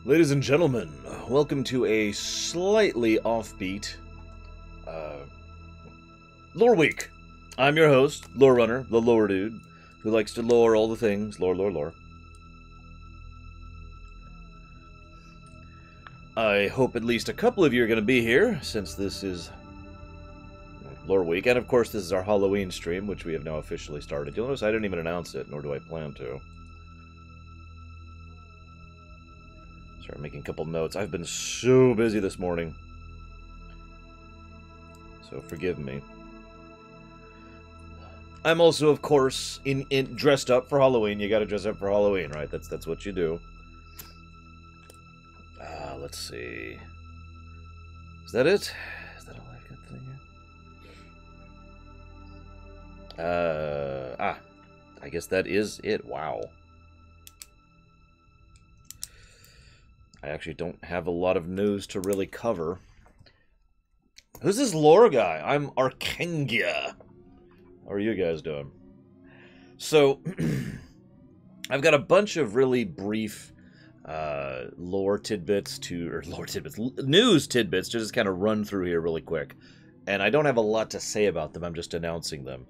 Ladies and gentlemen, welcome to a slightly offbeat Loreweek. I'm your host, Lore Runner, the lore dude, who likes to lore all the things, lore. I hope at least a couple of you are going to be here, since this is Loreweek, and of course this is our Halloween stream, which we have now officially started. You'll notice I didn't even announce it, nor do I plan to. Start making a couple notes. I've been so busy this morning, so forgive me. I'm also, of course, dressed up for Halloween. You gotta dress up for Halloween, right? That's what you do. Let's see. Is that it? Is that all I got thing here? I guess that is it. Wow. I actually don't have a lot of news to really cover. Who's this lore guy? I'm Arkangia. How are you guys doing? So, I've got a bunch of really brief news tidbits to just kind of run through here really quick. And I don't have a lot to say about them, I'm just announcing them.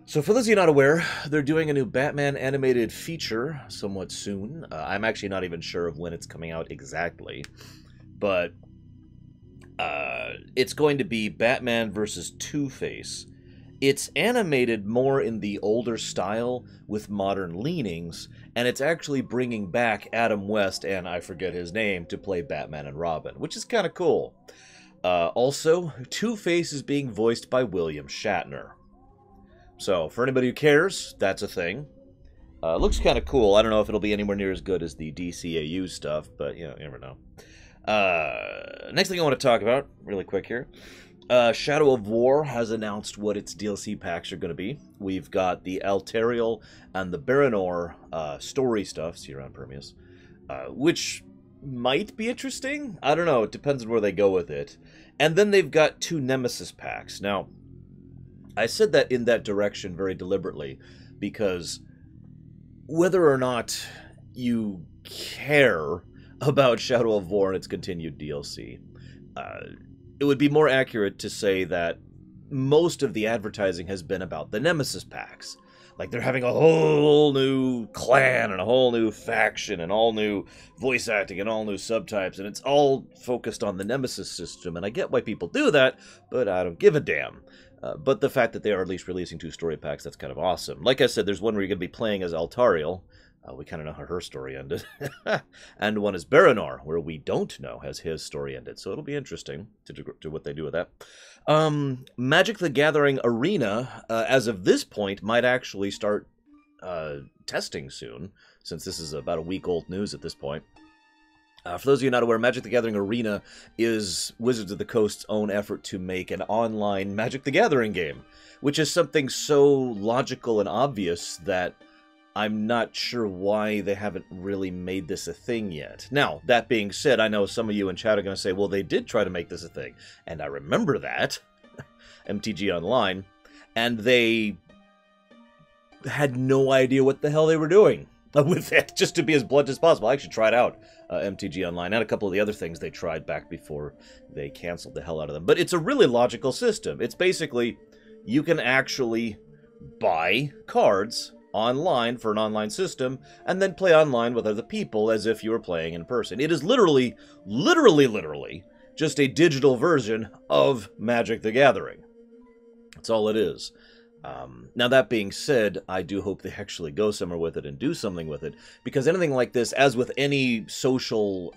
So for those of you not aware, they're doing a new Batman animated feature somewhat soon. I'm actually not even sure of when it's coming out exactly. But it's going to be Batman versus Two-Face. It's animated more in the older style with modern leanings, and it's actually bringing back Adam West, and I forget his name, to play Batman and Robin, which is kind of cool. Also, Two-Face is being voiced by William Shatner. So, for anybody who cares, that's a thing. Looks kind of cool. I don't know if it'll be anywhere near as good as the DCAU stuff, but, you know, you never know. Next thing I want to talk about, really quick here. Shadow of War has announced what its DLC packs are going to be. We've got the Alterial and the Baranor story stuff, see around Permeus, which might be interesting. I don't know. It depends on where they go with it. And then they've got 2 Nemesis packs. Now, I said that in that direction very deliberately, because whether or not you care about Shadow of War and its continued DLC, it would be more accurate to say that most of the advertising has been about the Nemesis packs. Like, they're having a whole new clan and a whole new faction and all new voice acting and all new subtypes, and it's all focused on the Nemesis system, and I get why people do that, but I don't give a damn. But the fact that they are at least releasing 2 story packs, that's kind of awesome. Like I said, there's one where you're going to be playing as Altariel. We kind of know how her story ended. And one is Baranor, where we don't know has his story ended. So it'll be interesting to what they do with that. Magic the Gathering Arena, as of this point, might actually start testing soon, since this is about a week old news at this point. For those of you not aware, Magic the Gathering Arena is Wizards of the Coast's own effort to make an online Magic the Gathering game, which is something so logical and obvious that I'm not sure why they haven't really made this a thing yet. Now, that being said, I know some of you in chat are going to say, well, they did try to make this a thing. And I remember that. MTG Online. And they had no idea what the hell they were doing with it, just to be as blunt as possible. I actually tried out MTG Online and a couple of the other things they tried back before they canceled the hell out of them. But it's a really logical system. It's basically, you can actually buy cards online for an online system, and then play online with other people as if you were playing in person. It is literally just a digital version of Magic the Gathering. That's all it is. Now, that being said, I do hope they actually go somewhere with it and do something with it, because anything like this, as with any social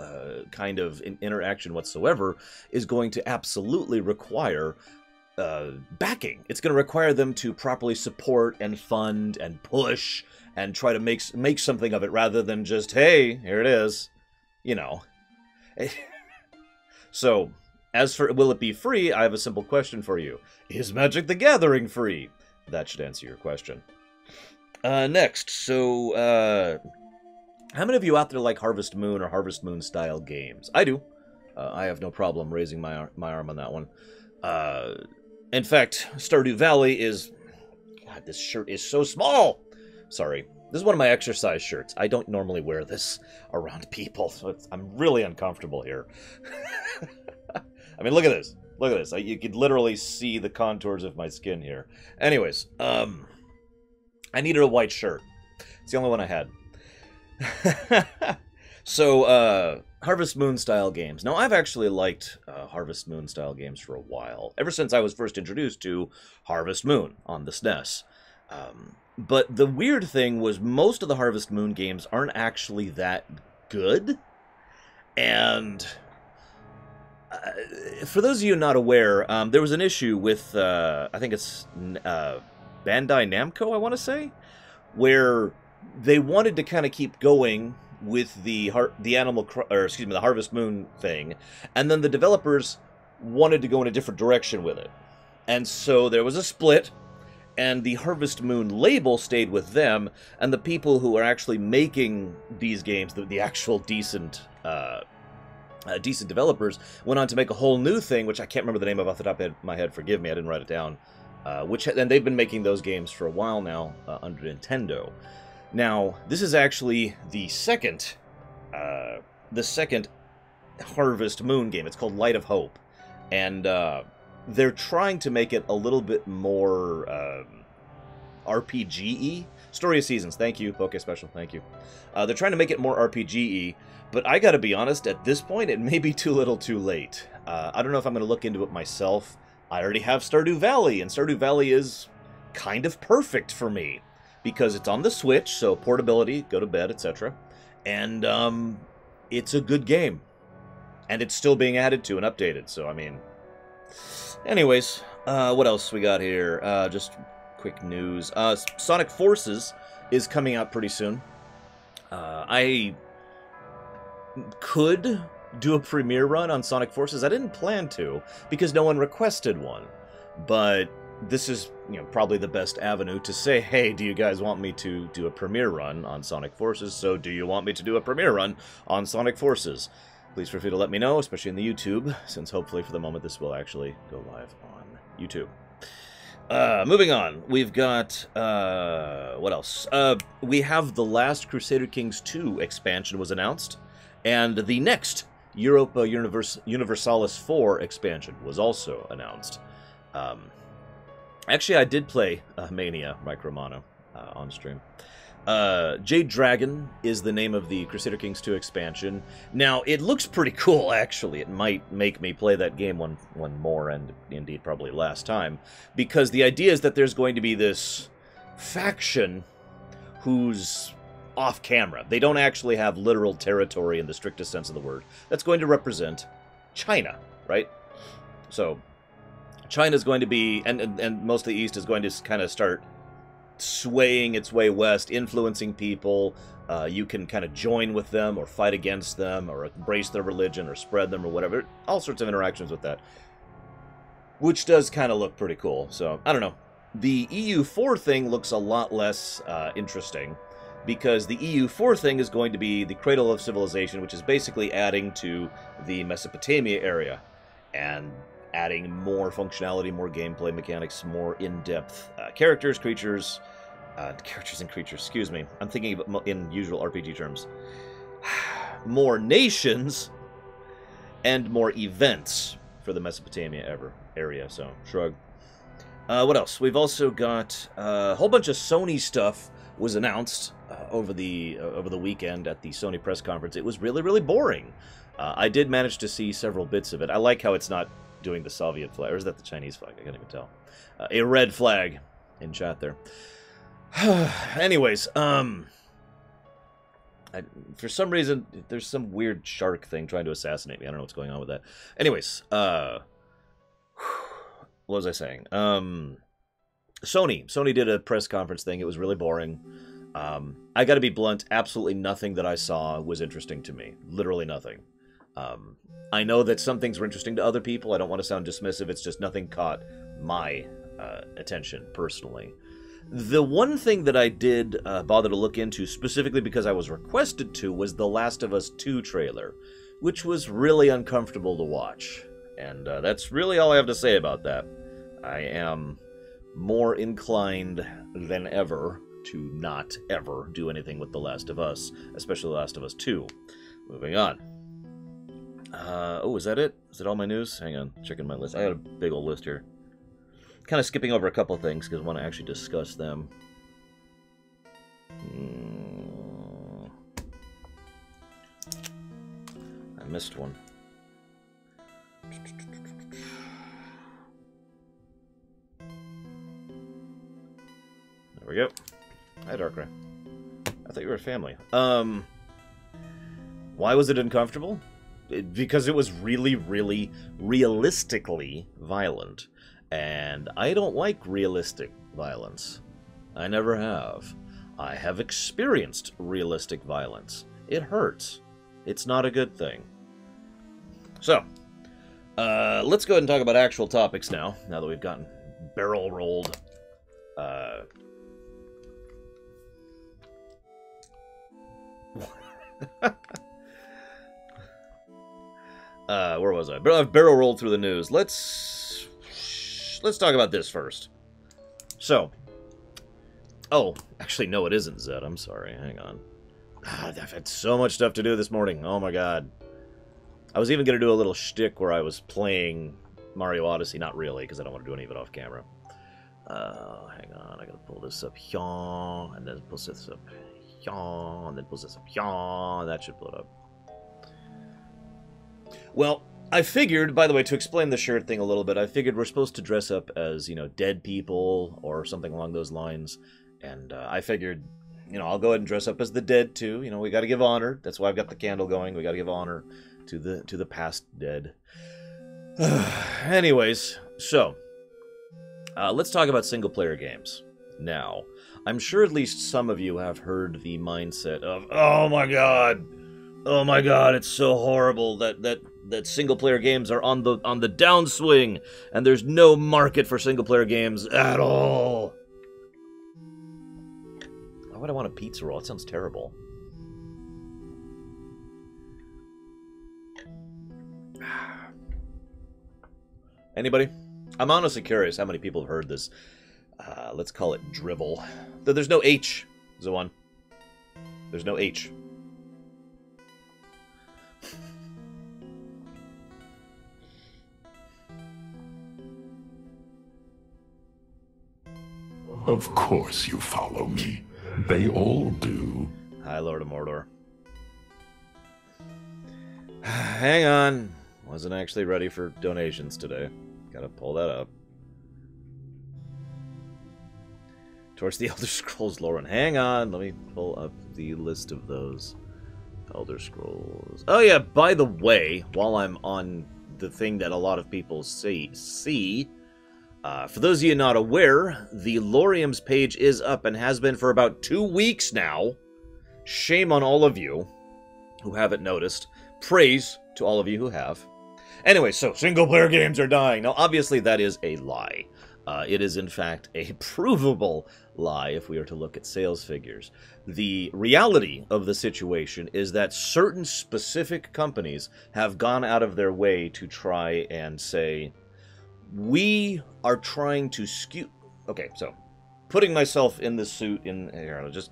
kind of interaction whatsoever, is going to absolutely require backing. It's going to require them to properly support and fund and push and try to make something of it, rather than just, hey, here it is, you know. So, as for will it be free, I have a simple question for you. Is Magic the Gathering free? That should answer your question. Next, so, how many of you out there like Harvest Moon or Harvest Moon style games? I do. I have no problem raising my arm on that one. In fact, Stardew Valley is... God, this shirt is so small! Sorry. This is one of my exercise shirts. I don't normally wear this around people, so I'm really uncomfortable here. I mean, look at this. Look at this. You could literally see the contours of my skin here. Anyways, I needed a white shirt. It's the only one I had. So, Harvest Moon style games. Now, I've actually liked Harvest Moon style games for a while, ever since I was first introduced to Harvest Moon on the SNES. But the weird thing was most of the Harvest Moon games aren't actually that good. And for those of you not aware, there was an issue with, I think it's Bandai Namco, I want to say, where they wanted to kind of keep going with the Harvest Moon thing, and then the developers wanted to go in a different direction with it. And so there was a split, and the Harvest Moon label stayed with them, and the people who are actually making these games, the actual decent developers, went on to make a whole new thing, which I can't remember the name of off the top of my head, forgive me, I didn't write it down, and they've been making those games for a while now under Nintendo. Now, this is actually the second Harvest Moon game. It's called Light of Hope, and they're trying to make it a little bit more RPG-y. Story of Seasons, thank you. Poke Special, thank you. They're trying to make it more RPG-y, but I gotta be honest, at this point, it may be too little too late. I don't know if I'm gonna look into it myself. I already have Stardew Valley, and Stardew Valley is kind of perfect for me, because it's on the Switch, so portability, go to bed, etc. And it's a good game. And it's still being added to and updated, so I mean... Anyways, what else we got here? Just quick news. Sonic Forces is coming out pretty soon. I could do a premiere run on Sonic Forces. I didn't plan to, because no one requested one. But this is, probably the best avenue to say, hey, do you guys want me to do a premiere run on Sonic Forces? So do you want me to do a premiere run on Sonic Forces? Please feel free to let me know, especially in the YouTube, since hopefully for the moment this will actually go live on YouTube. Moving on, we've got, what else? We have the last Crusader Kings 2 expansion was announced, and the next Europa Universalis 4 expansion was also announced. Actually, I did play Mania Micromano on stream. Jade Dragon is the name of the Crusader Kings 2 expansion. Now, it looks pretty cool, actually. It might make me play that game one more, and indeed probably last time, because the idea is that there's going to be this faction who's off-camera. They don't actually have literal territory in the strictest sense of the word. That's going to represent China, right? So China's going to be, and most of the East is going to kind of start swaying its way west, influencing people. You can kind of join with them, or fight against them, or embrace their religion, or spread them, or whatever. All sorts of interactions with that, which does kind of look pretty cool. So, I don't know. The EU4 thing looks a lot less interesting, because the EU4 thing is going to be the Cradle of Civilization, which is basically adding to the Mesopotamia area, and adding more functionality, more gameplay mechanics, more in-depth characters, creatures, excuse me. I'm thinking in usual RPG terms. More nations, and more events for the Mesopotamia area, so shrug. What else? We've also got a whole bunch of Sony stuff was announced over the weekend at the Sony press conference. It was really, really boring. I did manage to see several bits of it. I like how it's not doing the Soviet flag, or is that the Chinese flag? I can't even tell. A red flag in chat there. Anyways, for some reason, there's some weird shark thing trying to assassinate me. I don't know what's going on with that. Anyways, what was I saying? Sony did a press conference thing. It was really boring. I gotta be blunt, absolutely nothing that I saw was interesting to me. Literally nothing. I know that some things were interesting to other people. I don't want to sound dismissive. It's just nothing caught my attention, personally. The one thing that I did bother to look into, specifically because I was requested to, was the Last of Us 2 trailer, which was really uncomfortable to watch. And that's really all I have to say about that. I am more inclined than ever to not ever do anything with The Last of Us, especially The Last of Us 2. Moving on. Oh, is that it? Is that all my news? Hang on, checking my list. I got a big old list here. Kind of skipping over a couple things because I want to actually discuss them. I missed one. There we go. Hi, Darkrai. I thought you were a family. Why was it uncomfortable? Because it was really, really realistically violent. And I don't like realistic violence. I never have. I have experienced realistic violence. It hurts. It's not a good thing. So, let's go ahead and talk about actual topics now that we've gotten barrel rolled. Where was I? I've barrel rolled through the news. Let's talk about this first. So, oh, actually, no, it isn't Zed. I'm sorry. Hang on. God, I've had so much stuff to do this morning. Oh my god. I was even going to do a little shtick where I was playing Mario Odyssey. Not really, because I don't want to do any of it off camera. Hang on. I got to pull this up here, and then pull this up here, and then pull this up here, and that should pull it up. Well, I figured, by the way, to explain the shirt thing a little bit, I figured we're supposed to dress up as, you know, dead people or something along those lines. And I figured, you know, I'll go ahead and dress up as the dead, too. You know, we got to give honor. That's why I've got the candle going. We got to give honor to the past dead. Anyways, so, let's talk about single-player games. Now, I'm sure at least some of you have heard the mindset of, oh my god, it's so horrible that single-player games are on the downswing, and there's no market for single-player games at all. Why would I want a pizza roll? It sounds terrible. Anybody? I'm honestly curious how many people have heard this. Let's call it drivel. There's no H, Zoan. There's no H. Of course you follow me. They all do. Hi, Lord of Mordor. Hang on. Wasn't actually ready for donations today. Gotta pull that up. Towards the Elder Scrolls lore. Hang on. Let me pull up the list of those Elder Scrolls. Oh, yeah. By the way, while I'm on the thing that a lot of people see, for those of you not aware, the Lorium's page is up and has been for about 2 weeks now. Shame on all of you who haven't noticed. Praise to all of you who have. Anyway, so single-player games are dying. Now, obviously, that is a lie. It is, in fact, a provable lie if we are to look at sales figures. The reality of the situation is that certain specific companies have gone out of their way to try and say, we are trying to skew... Okay, so, putting myself in the suit in here, I'll just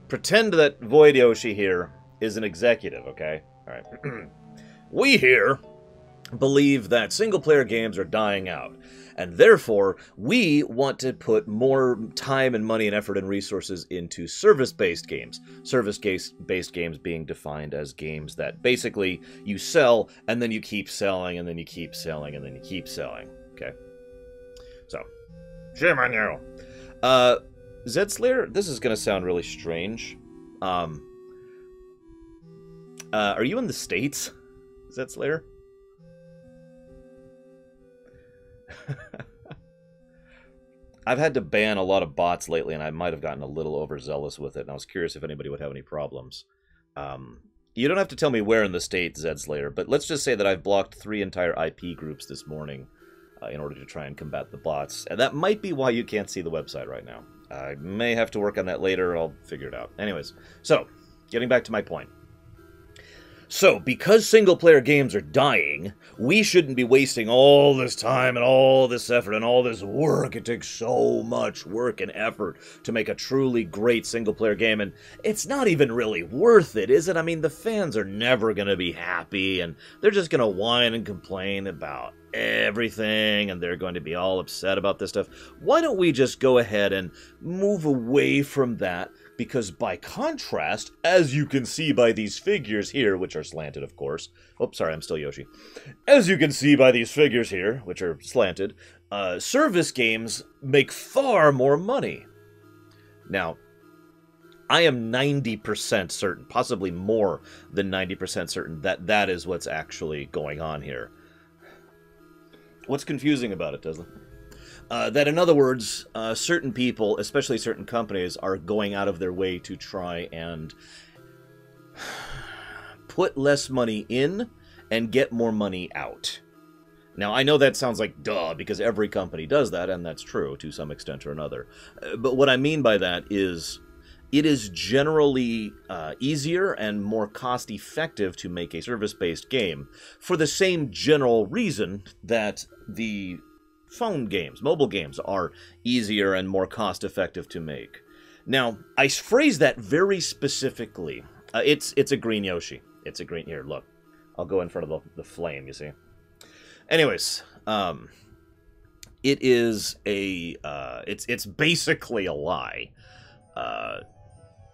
pretend that Void Yoshi here is an executive, okay? Alright. We here believe that single-player games are dying out, and therefore, we want to put more time and money and effort and resources into service-based games. Service-based games being defined as games that basically you sell, and then you keep selling, and then you keep selling, and then you keep selling. Okay? So, shame on you. Zed Slayer, this is going to sound really strange. Are you in the States, Zed Slayer? I've had to ban a lot of bots lately, and I might have gotten a little overzealous with it, and I was curious if anybody would have any problems. You don't have to tell me where in the state, Zed Slayer, but let's just say that I've blocked 3 entire IP groups this morning in order to try and combat the bots, and that might be why you can't see the website right now. I may have to work on that later. I'll figure it out. Anyways, so, getting back to my point. So, because single-player games are dying, we shouldn't be wasting all this time and all this effort and all this work. It takes so much work and effort to make a truly great single-player game, and it's not even really worth it, is it? I mean, the fans are never going to be happy, and they're just going to whine and complain about everything, and they're going to be all upset about this stuff. Why don't we just go ahead and move away from that? Because by contrast, as you can see by these figures here, which are slanted, of course. Oh, sorry, I'm still Yoshi. As you can see by these figures here, which are slanted, service games make far more money. Now, I am 90% certain, possibly more than 90% certain, that that is what's actually going on here. What's confusing about it, Tesla? That, in other words, certain people, especially certain companies, are going out of their way to try and put less money in and get more money out. Now, I know that sounds like duh, because every company does that, and that's true to some extent or another. But what I mean by that is, it is generally easier and more cost-effective to make a service-based game for the same general reason that the phone games, mobile games, are easier and more cost-effective to make. Now, I phrase that very specifically. It's a green Yoshi. It's a green... Here, look. I'll go in front of the flame, you see. Anyways, it is a... it's basically a lie.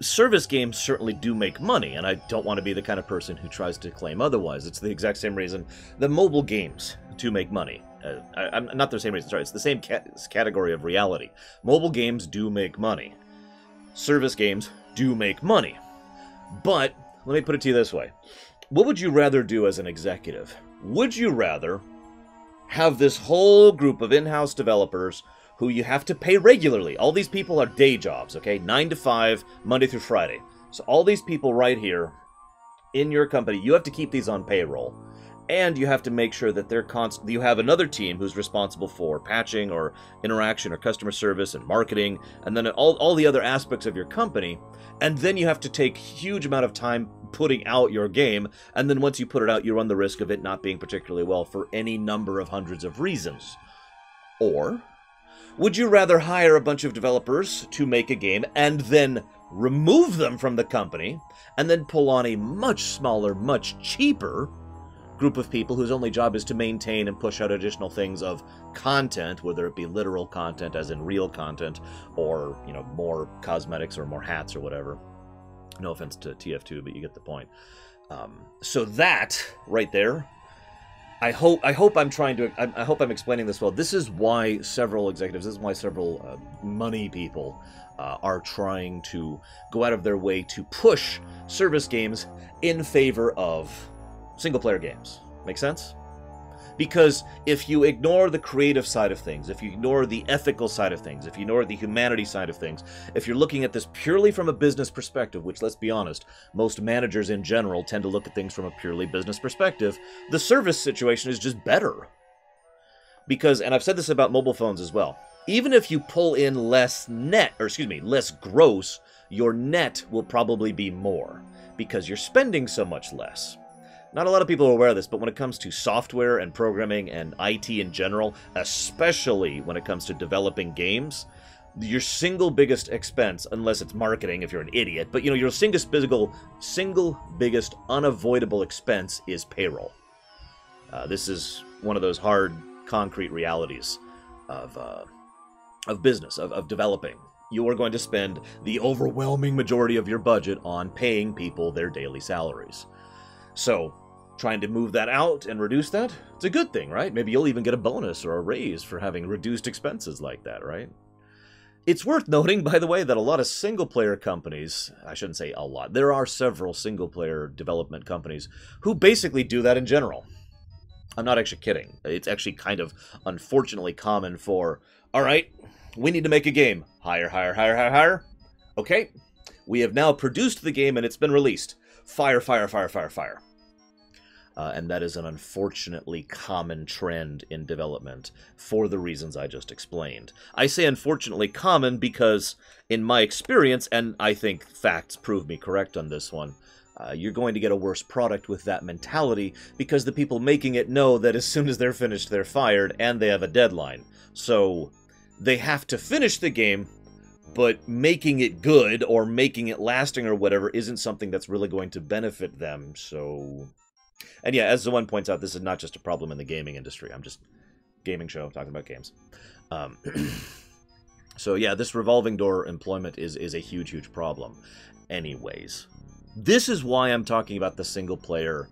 Service games certainly do make money, and I don't want to be the kind of person who tries to claim otherwise. It's the exact same reason that mobile games do make money. I'm not the same reason, sorry, it's the same category of reality. Mobile games do make money. Service games do make money. But, let me put it to you this way. What would you rather do as an executive? Would you rather have this whole group of in-house developers who you have to pay regularly? All these people are day jobs, okay? 9 to 5, Monday through Friday. So all these people right here in your company, you have to keep these on payroll. And you have to make sure that they're you have another team who's responsible for patching or interaction or customer service and marketing, and then all the other aspects of your company. And then you have to take a huge amount of time putting out your game, and then once you put it out, you run the risk of it not being particularly well for any number of hundreds of reasons. Or would you rather hire a bunch of developers to make a game and then remove them from the company, and then pull on a much smaller, much cheaper group of people whose only job is to maintain and push out additional things of content, whether it be literal content as in real content, or, you know, more cosmetics or more hats or whatever. No offense to TF2, but you get the point. So that right there, I hope I'm explaining this well. This is why several executives, this is why several money people are trying to go out of their way to push service games in favor of single-player games. Make sense? Because if you ignore the creative side of things, if you ignore the ethical side of things, if you ignore the humanity side of things, if you're looking at this purely from a business perspective, which, let's be honest, most managers in general tend to look at things from a purely business perspective, the service situation is just better. Because, and I've said this about mobile phones as well, even if you pull in less less gross, your net will probably be more, because you're spending so much less. Not a lot of people are aware of this, but when it comes to software and programming and IT in general, especially when it comes to developing games, your single biggest expense, unless it's marketing if you're an idiot, but you know, your single biggest unavoidable expense is payroll. This is one of those hard, concrete realities of business, of developing. You are going to spend the overwhelming majority of your budget on paying people their daily salaries. So, trying to move that out and reduce that, it's a good thing, right? Maybe you'll even get a bonus or a raise for having reduced expenses like that, right? It's worth noting, by the way, that a lot of single-player companies, I shouldn't say a lot, there are several single-player development companies who basically do that in general. I'm not actually kidding. It's actually kind of unfortunately common for, all right, we need to make a game. Hire. Okay, we have now produced the game and it's been released. Fire. And that is an unfortunately common trend in development for the reasons I just explained. I say unfortunately common because, in my experience, and I think facts prove me correct on this one, you're going to get a worse product with that mentality, because the people making it know that as soon as they're finished, they're fired, and they have a deadline. So they have to finish the game, but making it good or making it lasting or whatever isn't something that's really going to benefit them. So, and yeah, as the one points out, this is not just a problem in the gaming industry. I'm just gaming show talking about games. So yeah, this revolving door employment is a huge problem. Anyways, this is why I'm talking about the single player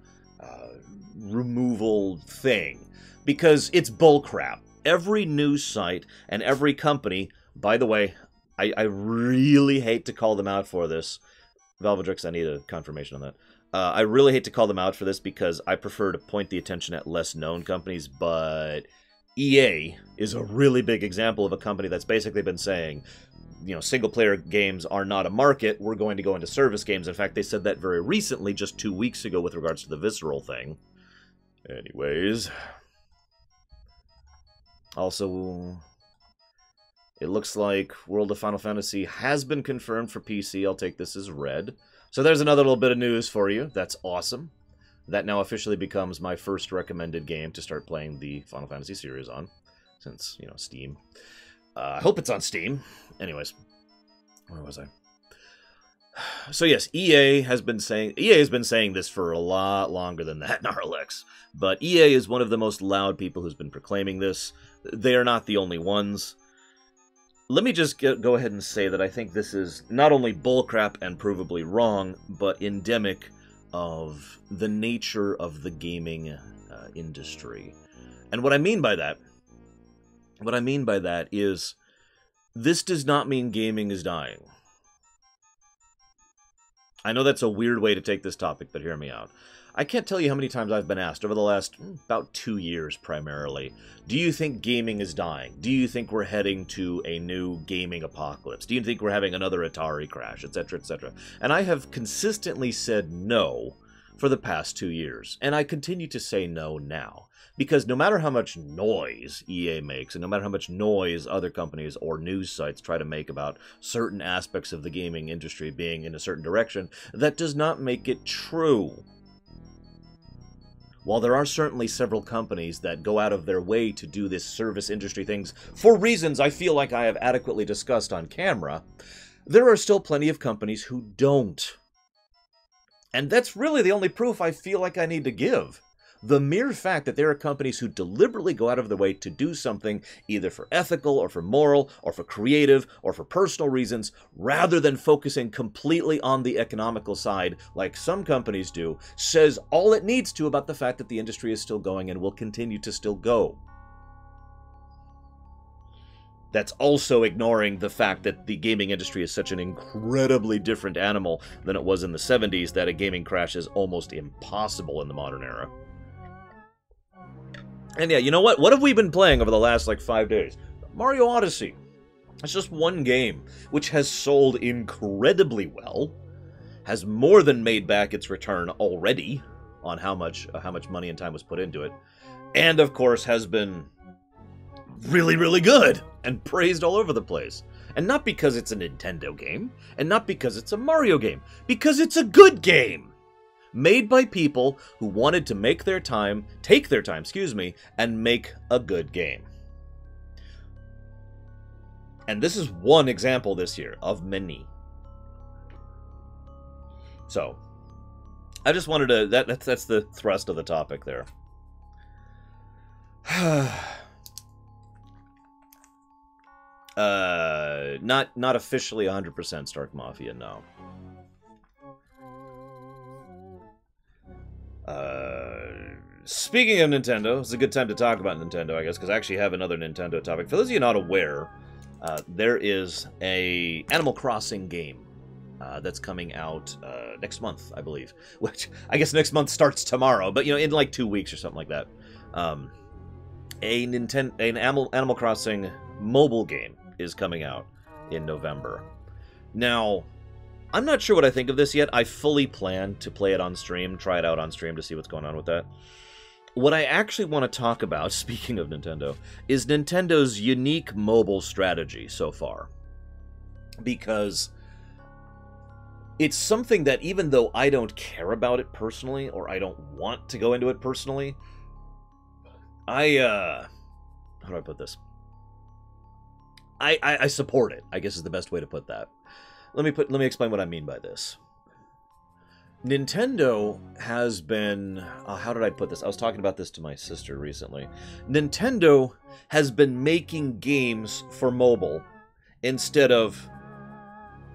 removal thing, because it's bullcrap. Every news site and every company, by the way, I really hate to call them out for this. Valvedrix, I need a confirmation on that. I really hate to call them out for this because I prefer to point the attention at less known companies, but EA is a really big example of a company that's basically been saying, you know, single-player games are not a market, we're going to go into service games. In fact, they said that very recently, just 2 weeks ago, with regards to the Visceral thing. Anyways. Also, it looks like World of Final Fantasy has been confirmed for PC. I'll take this as read. So there's another little bit of news for you. That's awesome. That now officially becomes my first recommended game to start playing the Final Fantasy series on, since, you know, Steam. I hope it's on Steam. Anyways, where was I? So yes, EA has been saying this for a lot longer than that, Gnarlex. But EA is one of the most loud people who's been proclaiming this. They are not the only ones. Let me just go ahead and say that I think this is not only bullcrap and provably wrong, but endemic of the nature of the gaming industry. And what I mean by that is, this does not mean gaming is dying. I know that's a weird way to take this topic, but hear me out. I can't tell you how many times I've been asked over the last about 2 years primarily, do you think gaming is dying? Do you think we're heading to a new gaming apocalypse? Do you think we're having another Atari crash, etc., etc.? And I have consistently said no for the past 2 years, and I continue to say no now. Because no matter how much noise EA makes, and no matter how much noise other companies or news sites try to make about certain aspects of the gaming industry being in a certain direction, that does not make it true. While there are certainly several companies that go out of their way to do this service industry things for reasons I feel like I have adequately discussed on camera, there are still plenty of companies who don't. And that's really the only proof I feel like I need to give. The mere fact that there are companies who deliberately go out of their way to do something, either for ethical, or for moral, or for creative, or for personal reasons, rather than focusing completely on the economical side, like some companies do, says all it needs to about the fact that the industry is still going and will continue to still go. That's also ignoring the fact that the gaming industry is such an incredibly different animal than it was in the 70s, that a gaming crash is almost impossible in the modern era. And yeah, you know what? What have we been playing over the last, like, 5 days? Mario Odyssey. It's just one game, which has sold incredibly well, has more than made back its return already on how much money and time was put into it, and, of course, has been really, really good and praised all over the place. And not because it's a Nintendo game, and not because it's a Mario game, because it's a good game! Made by people who wanted to take their time, and make a good game. And this is one example this year of many. So, I just wanted to, that's the thrust of the topic there. Not officially 100% Stark Mafia, no. Speaking of Nintendo, it's a good time to talk about Nintendo, I guess, because I actually have another Nintendo topic. For those of you not aware, there is a Animal Crossing game that's coming out next month, I believe. Which, I guess next month starts tomorrow, but, you know, in like 2 weeks or something like that. An Animal Crossing mobile game is coming out in November. Now, I'm not sure what I think of this yet. I fully plan to play it on stream, try it out on stream to see what's going on with that. What I actually want to talk about, speaking of Nintendo, is Nintendo's unique mobile strategy so far. Because it's something that even though I don't care about it personally, or I don't want to go into it personally, how do I put this? I support it, I guess is the best way to put that. Let me explain what I mean by this. Nintendo has been... how did I put this? I was talking about this to my sister recently. Nintendo has been making games for mobile instead of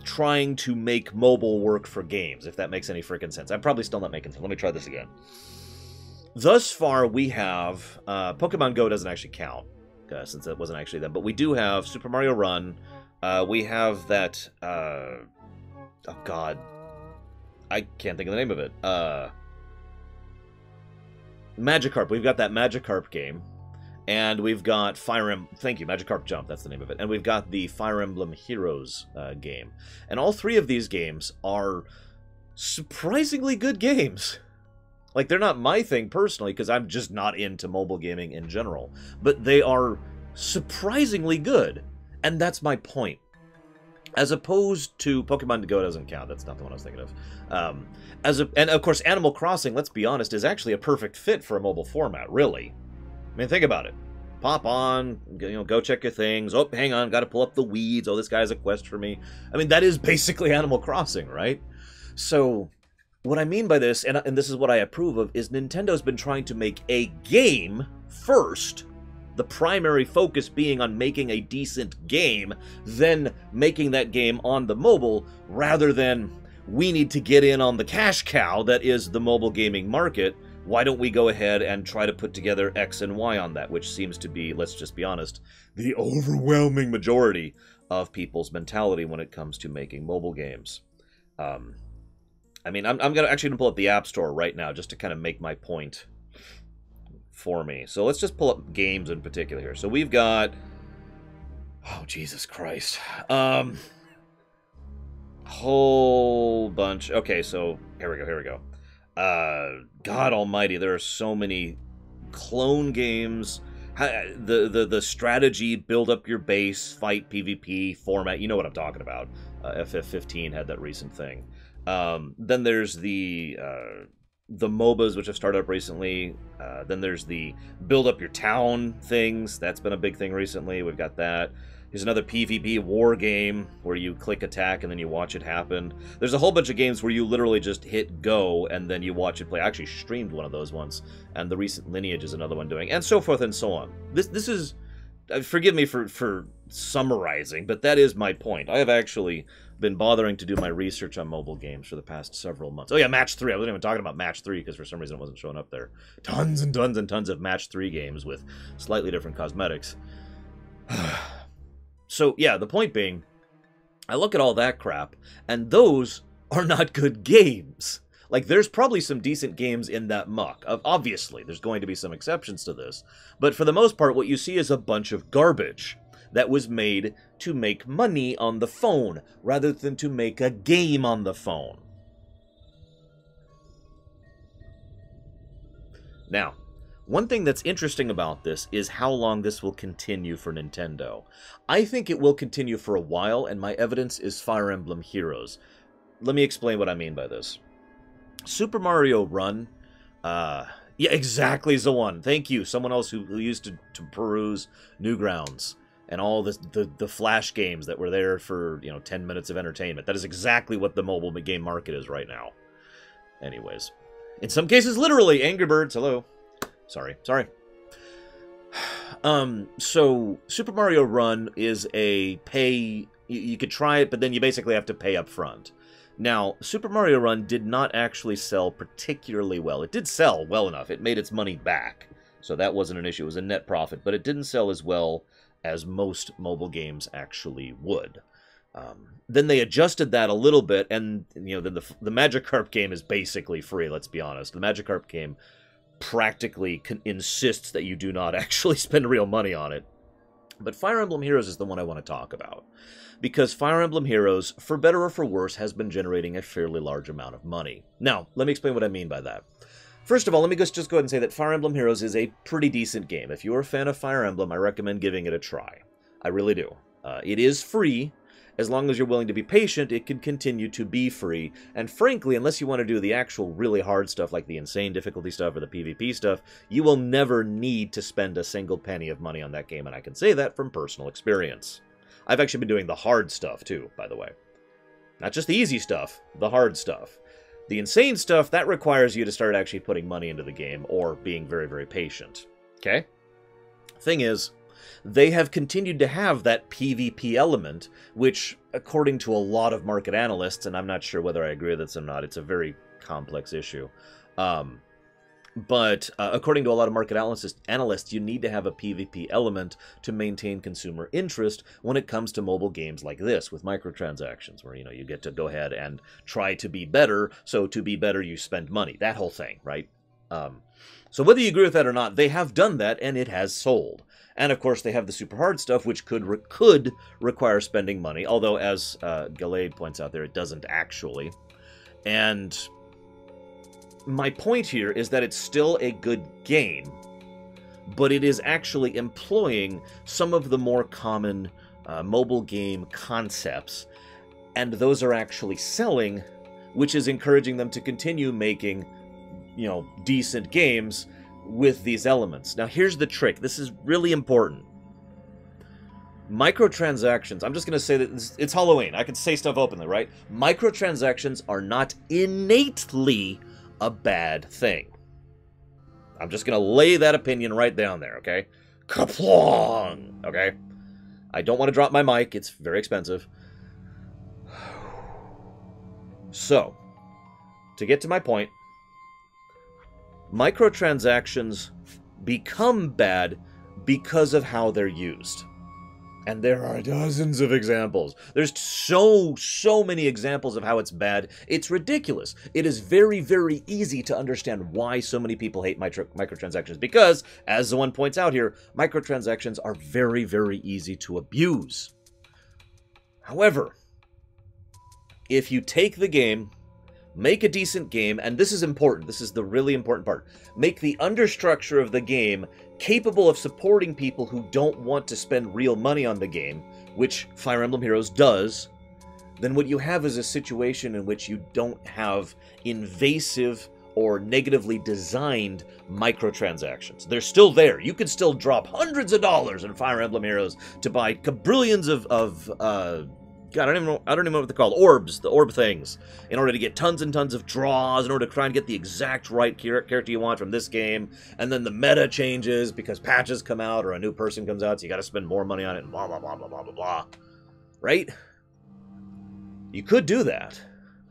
trying to make mobile work for games, if that makes any freaking sense. I'm probably still not making sense. Let me try this again. Thus far, we have... Pokemon Go doesn't actually count, since it wasn't actually them. But we do have Super Mario Run. We have that... oh, God... I can't think of the name of it. Magikarp. We've got that Magikarp game. And we've got Fire Emblem... Thank you, Magikarp Jump. That's the name of it. And we've got the Fire Emblem Heroes game. And all three of these games are surprisingly good games. Like, they're not my thing personally, because I'm just not into mobile gaming in general. But they are surprisingly good. And that's my point. As opposed to Pokemon Go doesn't count. That's not the one I was thinking of. And of course, Animal Crossing, let's be honest, is actually a perfect fit for a mobile format, really. I mean, think about it. Pop on, go check your things. Oh, hang on, got to pull up the weeds. Oh, this guy has a quest for me. I mean, that is basically Animal Crossing, right? So, what I mean by this, and this is what I approve of, is Nintendo's been trying to make a game first. The primary focus being on making a decent game, then making that game on the mobile, rather than, we need to get in on the cash cow that is the mobile gaming market. Why don't we go ahead and try to put together X and Y on that, which seems to be, let's just be honest, the overwhelming majority of people's mentality when it comes to making mobile games. I mean, I'm actually going to pull up the App Store right now just to kind of make my point for me. So let's just pull up games in particular here. So we've got... Oh, Jesus Christ. Whole bunch. Okay, so here we go. God almighty, there are so many clone games. The strategy, build up your base, fight PvP format. You know what I'm talking about. FF15 had that recent thing. Then there's the MOBAs, which have started up recently. Then there's the build up your town things. That's been a big thing recently. We've got that. Here's another PvP war game where you click attack and then you watch it happen. There's a whole bunch of games where you literally just hit go and then you watch it play. I actually streamed one of those once, and the recent Lineage is another one doing, and so forth and so on. This is... forgive me for summarizing, but that is my point. I have actually been bothering to do my research on mobile games for the past several months. Oh yeah, Match 3. I wasn't even talking about Match 3 because for some reason it wasn't showing up there. Tons and tons and tons of Match 3 games with slightly different cosmetics. So yeah, the point being, I look at all that crap, and those are not good games. Like, there's probably some decent games in that muck. Obviously, there's going to be some exceptions to this. But for the most part, what you see is a bunch of garbage that was made to make money on the phone, rather than to make a game on the phone. Now, one thing that's interesting about this is how long this will continue for Nintendo. I think it will continue for a while, and my evidence is Fire Emblem Heroes. Let me explain what I mean by this. Super Mario Run, yeah, exactly the one. Thank you, someone else who used to peruse Newgrounds and all the Flash games that were there for, 10 minutes of entertainment. That is exactly what the mobile game market is right now. Anyways. In some cases, literally, Angry Birds, hello. Sorry. So, Super Mario Run is a pay... You could try it, but then you basically have to pay up front. Now, Super Mario Run did not actually sell particularly well. It did sell well enough. It made its money back. So that wasn't an issue. It was a net profit. But it didn't sell as well as most mobile games actually would. Then they adjusted that a little bit, and then the Magikarp game is basically free, let's be honest. The Magikarp game practically insists that you do not actually spend real money on it. But Fire Emblem Heroes is the one I want to talk about. Because Fire Emblem Heroes, for better or for worse, has been generating a fairly large amount of money. Now, let me explain what I mean by that. First of all, let me just go ahead and say that Fire Emblem Heroes is a pretty decent game. If you're a fan of Fire Emblem, I recommend giving it a try. I really do. It is free, As long as you're willing to be patient, it can continue to be free. And frankly, unless you want to do the actual really hard stuff like the insane difficulty stuff or the PvP stuff, you will never need to spend a single penny of money on that game, and I can say that from personal experience. I've actually been doing the hard stuff too, by the way. Not just the easy stuff, the hard stuff. The insane stuff, that requires you to start actually putting money into the game or being very, very patient. Okay? Thing is, they have continued to have that PvP element, which, according to a lot of market analysts, and I'm not sure whether I agree with this or not, it's a very complex issue, but according to a lot of market analysts, you need to have a PvP element to maintain consumer interest when it comes to mobile games like this, with microtransactions, where, you get to go ahead and try to be better, so to be better you spend money, that whole thing, right? So whether you agree with that or not, they have done that, and it has sold. And of course, they have the super hard stuff, which could require spending money, although, as Gallade points out there, it doesn't actually. And my point here is that it's still a good game, but it is actually employing some of the more common mobile game concepts, and those are actually selling, which is encouraging them to continue making, decent games with these elements. Now, here's the trick. This is really important. Microtransactions, I'm just going to say that it's Halloween. I can say stuff openly, right? Microtransactions are not innately a bad thing. I'm just going to lay that opinion right down there, okay? Kaplong! Okay? I don't want to drop my mic. It's very expensive. So, to get to my point, microtransactions become bad because of how they're used. And there are dozens of examples. There's so many examples of how it's bad. It's ridiculous. It is very, very easy to understand why so many people hate microtransactions. Because, as the one points out here, microtransactions are very, very easy to abuse. However, if you take the game, make a decent game, and this is important, this is the really important part, make the understructure of the game capable of supporting people who don't want to spend real money on the game, which Fire Emblem Heroes does, then what you have is a situation in which you don't have invasive or negatively designed microtransactions. They're still there. You could still drop hundreds of dollars in Fire Emblem Heroes to buy quadrillions of God, I don't even know what they're called. Orbs, the orb things, in order to get tons and tons of draws, in order to try and get the exact right character you want from this game, and then the meta changes because patches come out or a new person comes out, so you gotta spend more money on it, and blah, blah, blah, blah, blah, blah, blah. Right? You could do that,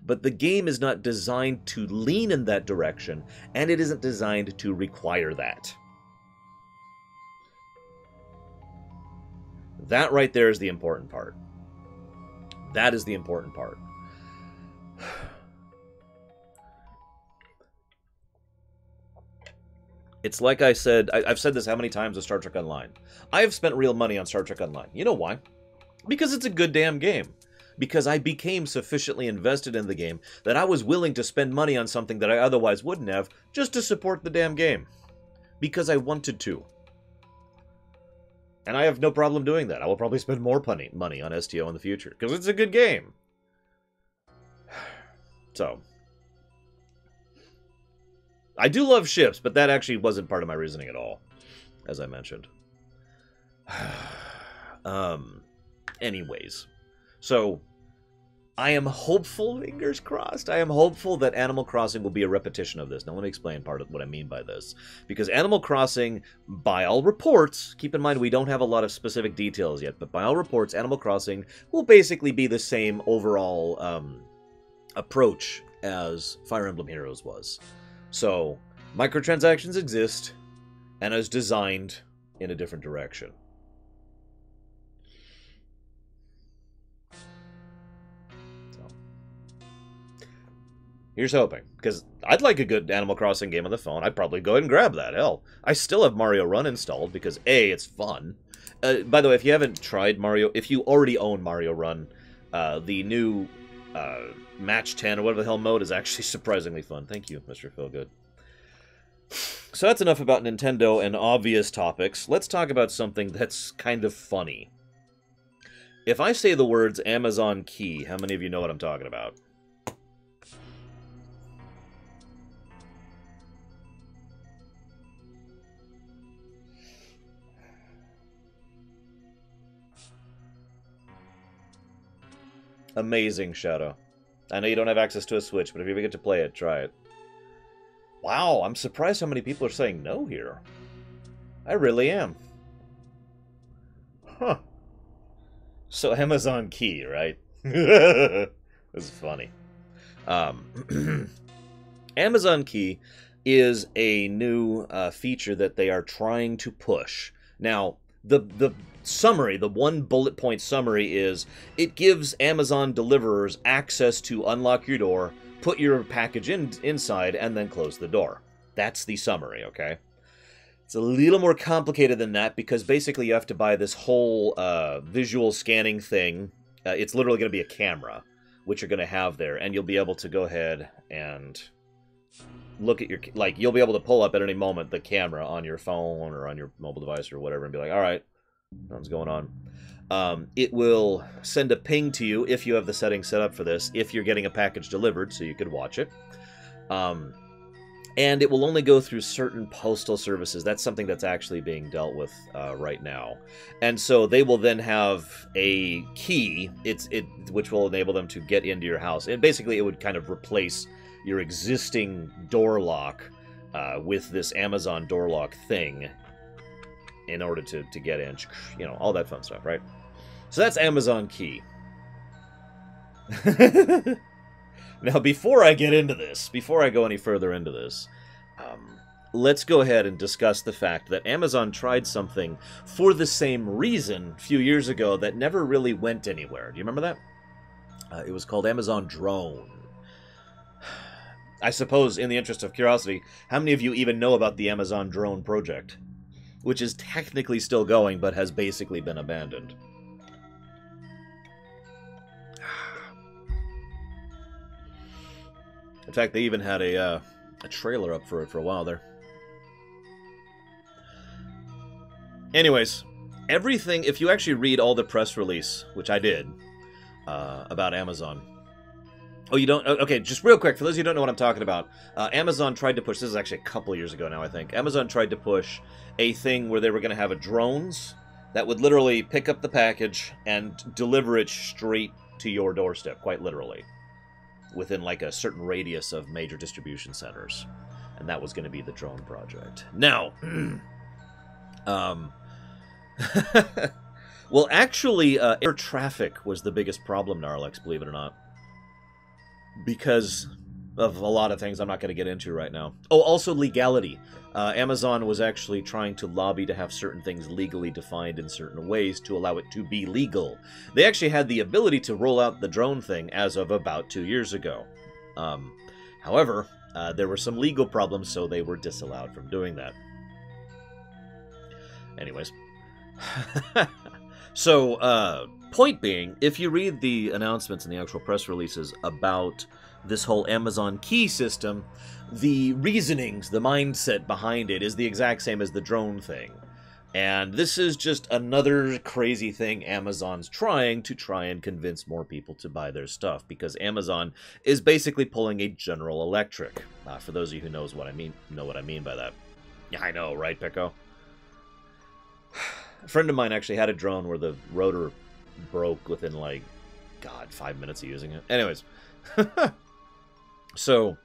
but the game is not designed to lean in that direction, and it isn't designed to require that. That right there is the important part. That is the important part. It's like I said, I've said this how many times with Star Trek Online. I have spent real money on Star Trek Online. You know why? Because it's a good damn game. Because I became sufficiently invested in the game that I was willing to spend money on something that I otherwise wouldn't have, just to support the damn game. Because I wanted to. And I have no problem doing that. I will probably spend more money on STO in the future, because it's a good game. So, I do love ships, but that actually wasn't part of my reasoning at all, as I mentioned. Anyways, so I am hopeful, fingers crossed, I am hopeful that Animal Crossing will be a repetition of this. Now let me explain part of what I mean by this. Because Animal Crossing, by all reports, keep in mind we don't have a lot of specific details yet, but by all reports, Animal Crossing will basically be the same overall approach as Fire Emblem Heroes was. So, microtransactions exist, and is designed in a different direction. Here's hoping, because I'd like a good Animal Crossing game on the phone. I'd probably go ahead and grab that. Hell, I still have Mario Run installed because A, it's fun. By the way, if you haven't tried Mario, if you already own Mario Run, the new Match 10 or whatever the hell mode is actually surprisingly fun. Thank you, Mr. Feelgood. So that's enough about Nintendo and obvious topics. Let's talk about something that's kind of funny. If I say the words Amazon key, how many of you know what I'm talking about? Amazing, Shadow. I know you don't have access to a Switch, but if you ever get to play it, try it. Wow, I'm surprised how many people are saying no here. I really am. Huh. So Amazon key, right? This is funny. Amazon key is a new feature that they are trying to push. Now, the summary, the one bullet point summary is, it gives Amazon deliverers access to unlock your door, put your package inside, and then close the door. That's the summary, okay? It's a little more complicated than that, because basically you have to buy this whole visual scanning thing. It's literally going to be a camera, which you're going to have there, and you'll be able to go ahead and look at your... Like, you'll be able to pull up at any moment the camera on your phone or on your mobile device or whatever and be like, alright, nothing's going on. It will send a ping to you if you have the settings set up for this, if you're getting a package delivered, so you could watch it. And it will only go through certain postal services. That's something that's actually being dealt with right now. And so they will then have a key, which will enable them to get into your house. And basically it would kind of replace your existing door lock with this Amazon door lock thing in order to get in. You know, all that fun stuff, right? So that's Amazon key. Now, before I get into this, before I go any further into this, let's go ahead and discuss the fact that Amazon tried something for the same reason a few years ago that never really went anywhere. Do you remember that? It was called Amazon Drone. I suppose, in the interest of curiosity, how many of you even know about the Amazon Drone project? Which is technically still going, but has basically been abandoned. In fact, they even had a trailer up for it for a while there. Anyways, everything, if you actually read all the press release, which I did, about Amazon. Oh, you don't? Okay, just real quick, for those of you who don't know what I'm talking about, Amazon tried to push, this is actually a couple years ago now, I think. Amazon tried to push a thing where they were going to have drones that would literally pick up the package and deliver it straight to your doorstep, quite literally, within like a certain radius of major distribution centers. And that was going to be the drone project. Now, well, actually, air traffic was the biggest problem, Gnarlex, believe it or not. Because of a lot of things I'm not going to get into right now. Oh, also legality. Amazon was actually trying to lobby to have certain things legally defined in certain ways to allow it to be legal. They actually had the ability to roll out the drone thing as of about 2 years ago. However, there were some legal problems, so they were disallowed from doing that. Anyways. So, point being, if you read the announcements and the actual press releases about this whole Amazon key system, the reasonings, the mindset behind it is the exact same as the drone thing. And this is just another crazy thing Amazon's trying and convince more people to buy their stuff, because Amazon is basically pulling a General Electric. For those of you who know what I mean by that. Yeah, I know, right, Pico? A friend of mine actually had a drone where the rotor broke within, like, God, 5 minutes of using it. Anyways. So,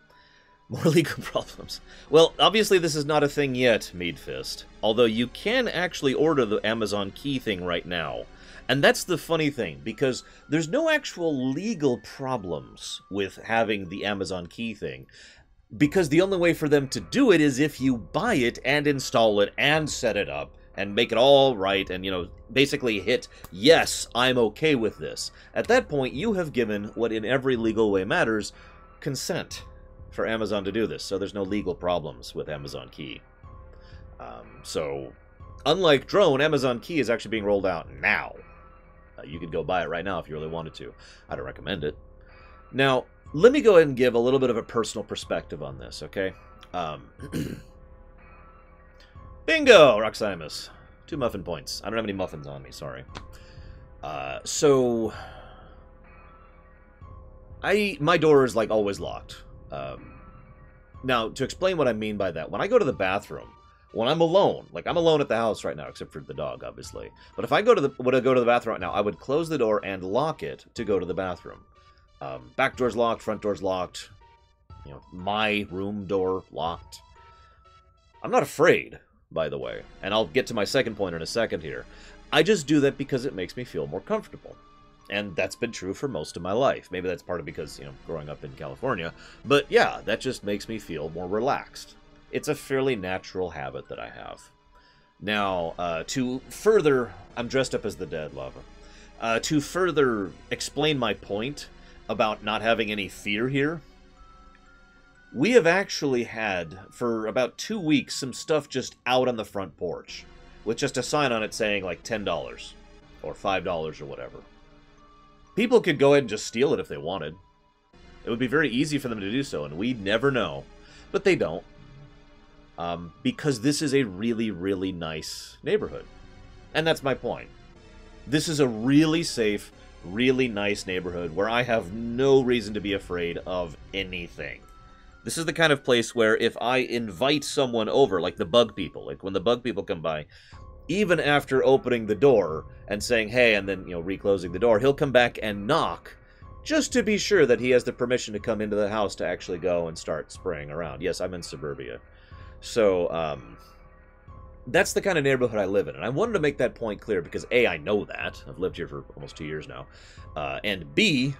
more legal problems. Well, obviously this is not a thing yet, Meadfist. Although you can actually order the Amazon key thing right now. And that's the funny thing, because there's no actual legal problems with having the Amazon key thing. Because the only way for them to do it is if you buy it and install it and set it up and make it all right and, you know, basically hit, yes, I'm okay with this. At that point, you have given what in every legal way matters, consent for Amazon to do this. So there's no legal problems with Amazon Key. So, unlike Drone, Amazon Key is actually being rolled out now. You could go buy it right now if you really wanted to. I don't recommend it. Now, let me go ahead and give a little bit of a personal perspective on this, okay? Bingo, Roximus. 2 muffin points. I don't have any muffins on me, sorry. So my door is, like, always locked. Now, to explain what I mean by that, when I go to the bathroom, when I'm alone, like, I'm alone at the house right now, except for the dog, obviously. But if I go to the bathroom right now, I would close the door and lock it to go to the bathroom. Back door's locked, front door's locked, you know, my room door locked. I'm not afraid, by the way, and I'll get to my second point in a second here. I just do that because it makes me feel more comfortable. And that's been true for most of my life. Maybe that's part of because, you know, growing up in California. But yeah, that just makes me feel more relaxed. It's a fairly natural habit that I have. Now, to further... I'm dressed up as the dead, Lava. To further explain my point about not having any fear here, we have actually had, for about 2 weeks, some stuff just out on the front porch, with just a sign on it saying, like, $10 or $5 or whatever. People could go ahead and just steal it if they wanted. It would be very easy for them to do so, and we'd never know. But they don't. Because this is a really, really nice neighborhood. And that's my point. This is a really safe, really nice neighborhood where I have no reason to be afraid of anything. This is the kind of place where if I invite someone over, like the bug people, like when the bug people come by, even after opening the door and saying, hey, and then, you know, reclosing the door, he'll come back and knock just to be sure that he has the permission to come into the house to actually go and start spraying around. Yes, I'm in suburbia. So, that's the kind of neighborhood I live in. And I wanted to make that point clear because, A, I know that. I've lived here for almost 2 years now. And B,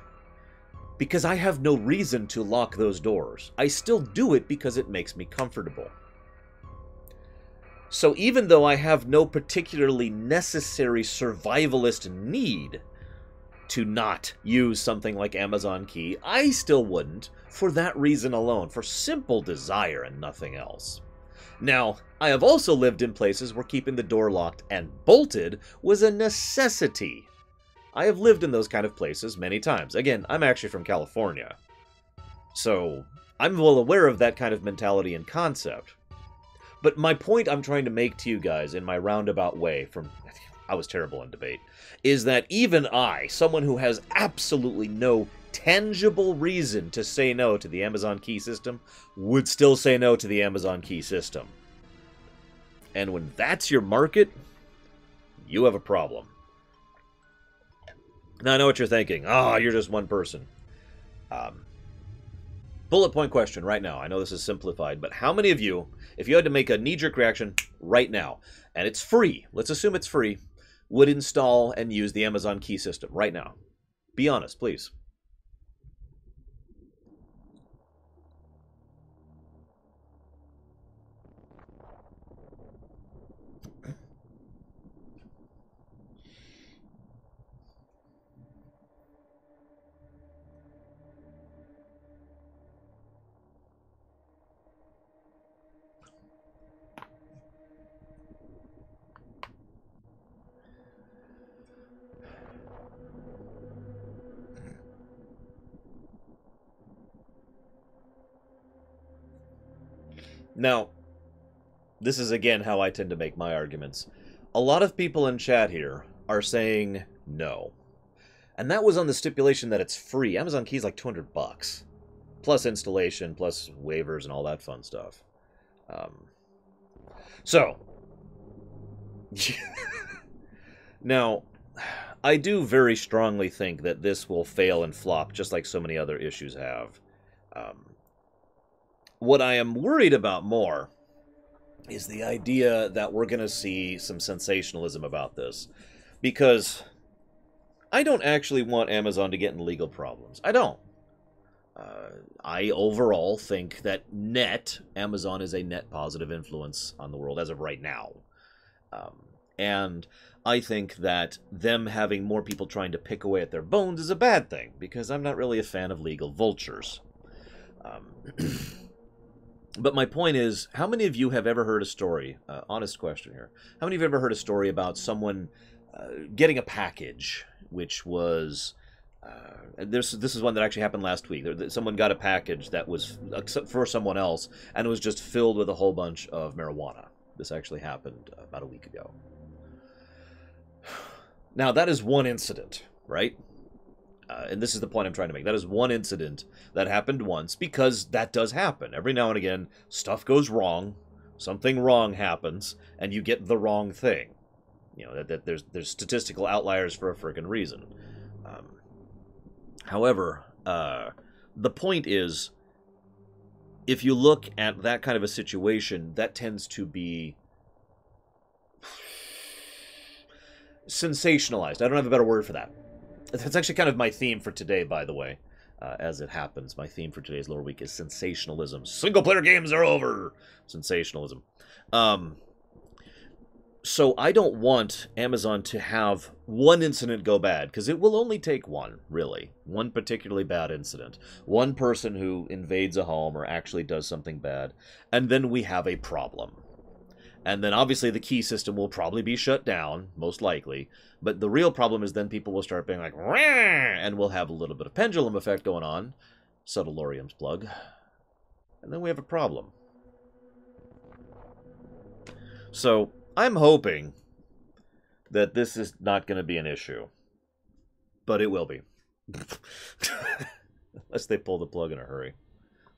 because I have no reason to lock those doors. I still do it because it makes me comfortable. So even though I have no particularly necessary survivalist need to not use something like Amazon Key, I still wouldn't for that reason alone, for simple desire and nothing else. Now, I have also lived in places where keeping the door locked and bolted was a necessity. I have lived in those kind of places many times. Again, I'm actually from California, so I'm well aware of that kind of mentality and concept. But my point I'm trying to make to you guys in my roundabout way from... I was terrible in debate, is that even I, someone who has absolutely no tangible reason to say no to the Amazon Key system, would still say no to the Amazon Key system. And when that's your market, you have a problem. Now, I know what you're thinking. Ah, you're just one person. Bullet point question right now. I know this is simplified, but how many of you, if you had to make a knee-jerk reaction right now, and it's free, let's assume it's free, would install and use the Amazon Key system right now? Be honest, please. Now, this is again how I tend to make my arguments. A lot of people in chat here are saying no. And that was on the stipulation that it's free. Amazon Key is like $200. Plus installation, plus waivers and all that fun stuff. Now, I do very strongly think that this will fail and flop, just like so many other issues have. What I am worried about more is the idea that we're going to see some sensationalism about this. Because I don't actually want Amazon to get in legal problems. I don't. I overall think that Amazon is a net positive influence on the world as of right now. And I think that them having more people trying to pick away at their bones is a bad thing, because I'm not really a fan of legal vultures. But my point is, how many of you have ever heard a story, honest question here, how many of you have ever heard a story about someone getting a package, which was, this is one that actually happened last week. Someone got a package that was for someone else, and it was just filled with a whole bunch of marijuana. This actually happened about a week ago. Now, that is one incident, right? And this is the point I'm trying to make. That is one incident that happened once, because that does happen. Every now and again, stuff goes wrong, something wrong happens, and you get the wrong thing. You know, that there's statistical outliers for a friggin' reason. However, the point is, if you look at that kind of a situation, that tends to be sensationalized. I don't have a better word for that. That's actually kind of my theme for today, by the way. As it happens, my theme for today's Lore Week is sensationalism. Single-player games are over! Sensationalism. So I don't want Amazon to have one incident go bad, because it will only take one, really. One particularly bad incident. One person who invades a home or actually does something bad, and then we have a problem. And then obviously the key system will probably be shut down, most likely. But the real problem is then people will start being like, "Rah!" And we'll have a little bit of pendulum effect going on. Subtle Lorium's plug. And then we have a problem. So I'm hoping that this is not going to be an issue. But it will be. Unless they pull the plug in a hurry.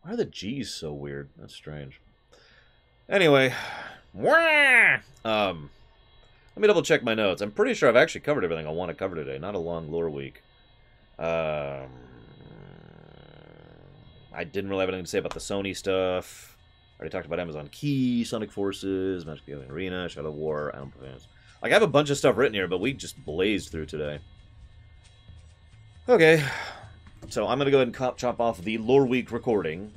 Why are the G's so weird? That's strange. Anyway. Let me double check my notes. I'm pretty sure I've actually covered everything I want to cover today. Not a long Lore Week. I didn't really have anything to say about the Sony stuff. I already talked about Amazon Key, Sonic Forces, Magic the Gathering Arena, Shadow of War. Like, I have a bunch of stuff written here, but we just blazed through today. Okay. So I'm going to go ahead and chop off the Lore Week recording.